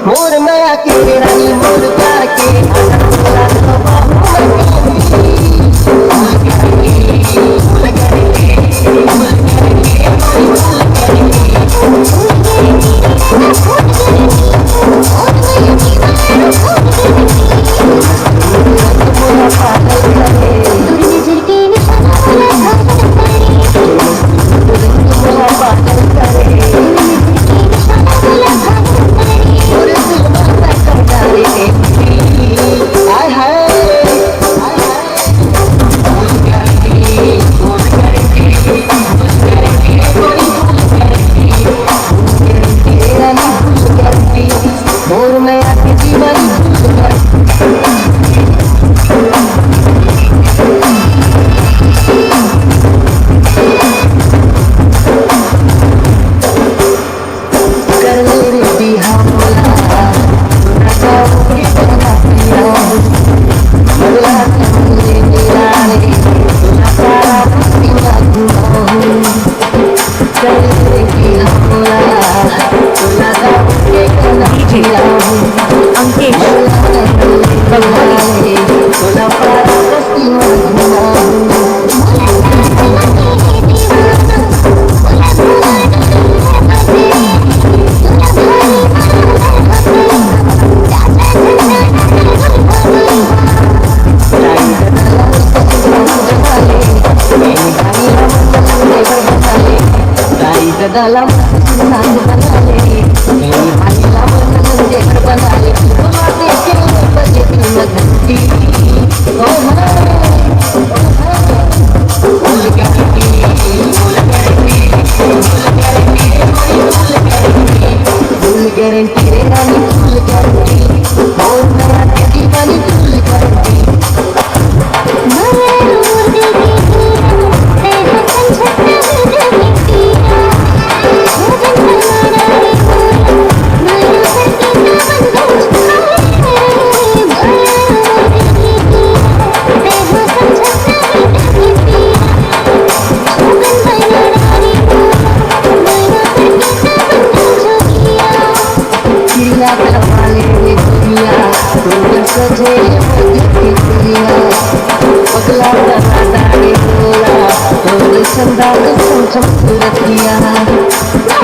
मोर माया के रानी मोर प्यार के आय मोर माया के दीवानी कर मेरे Bihar dalam senang mengalir ini hanya mengenai terbalik mati kini begitu mengerti oh full guarantee rani full guarantee और नया दीवानी full guarantee पगला दादा बोला तो संदाल संचम सूरतिया